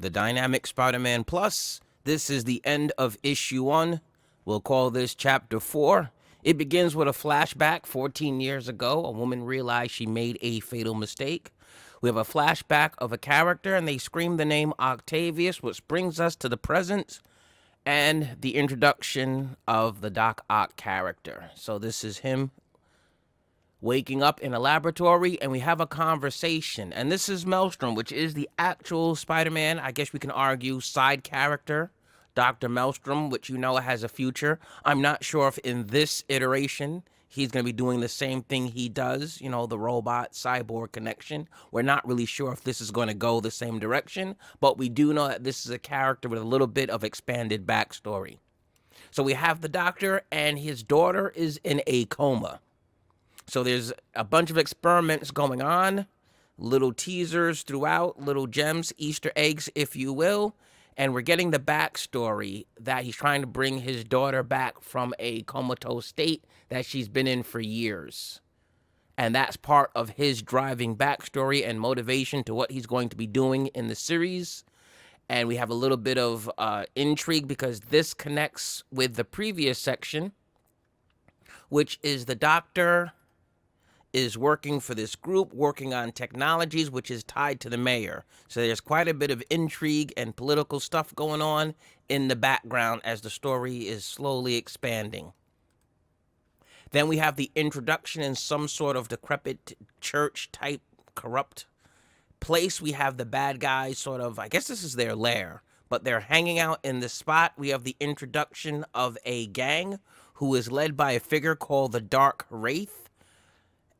The Dynamic Spider-Man Plus. This is the end of issue 1. We'll call this chapter 4. It begins with a flashback 14 years ago. A woman realized she made a fatal mistake. We have a flashback of a character, and they scream the name Octavius, which brings us to the present and the introduction of the Doc Ock character. So this is him waking up in a laboratory, and we have a conversation. And this is Maelstrom, which is the actual Spider-Man, I guess we can argue, side character, Dr. Maelstrom, which you know has a future. I'm not sure if in this iteration he's going to be doing the same thing he does, you know, the robot cyborg connection. We're not really sure if this is going to go the same direction, but we do know that this is a character with a little bit of expanded backstory. So we have the doctor, and his daughter is in a coma. So there's a bunch of experiments going on, little teasers throughout, little gems, Easter eggs, if you will. And we're getting the backstory that he's trying to bring his daughter back from a comatose state that she's been in for years. And that's part of his driving backstory and motivation to what he's going to be doing in the series. And we have a little bit of intrigue because this connects with the previous section, which is the doctor is working for this group, working on technologies, which is tied to the mayor. So there's quite a bit of intrigue and political stuff going on in the background as the story is slowly expanding. Then we have the introduction in some sort of decrepit church-type corrupt place. We have the bad guys sort of, I guess this is their lair, but they're hanging out in this spot. We have the introduction of a gang who is led by a figure called the Dark Wraith.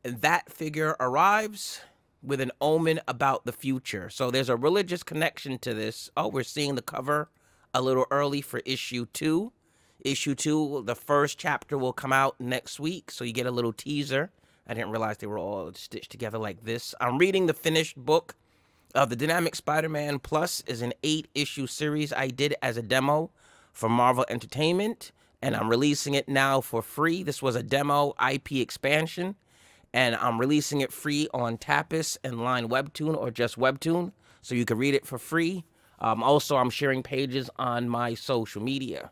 And that figure arrives with an omen about the future. So there's a religious connection to this. Oh, we're seeing the cover a little early for issue 2. Issue 2, the first chapter will come out next week, so you get a little teaser. I didn't realize they were all stitched together like this. I'm reading the finished book of the Dynamic Spider-Man Plus. Is an 8-issue series I did as a demo for Marvel Entertainment, and I'm releasing it now for free. This was a demo IP expansion, and I'm releasing it free on Tapas and Line Webtoon, or just Webtoon, so you can read it for free. Also, I'm sharing pages on my social media.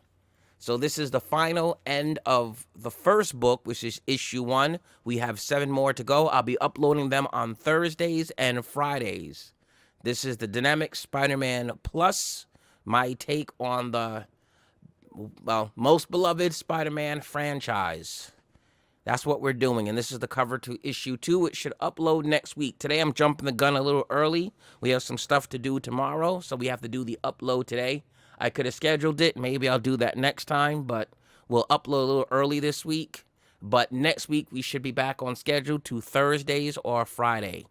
So this is the final end of the first book, which is issue 1. We have 7 more to go. I'll be uploading them on Thursdays and Fridays. This is the Dynamic Spider-Man Plus, my take on the, well, most beloved Spider-Man franchise. That's what we're doing, and this is the cover to issue 2. It should upload next week. Today, I'm jumping the gun a little early. We have some stuff to do tomorrow, so we have to do the upload today. I could have scheduled it. Maybe I'll do that next time, but we'll upload a little early this week. But next week, we should be back on schedule to Thursdays or Friday.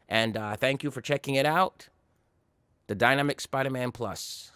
And thank you for checking it out. The Dynamic Spider-Man Plus.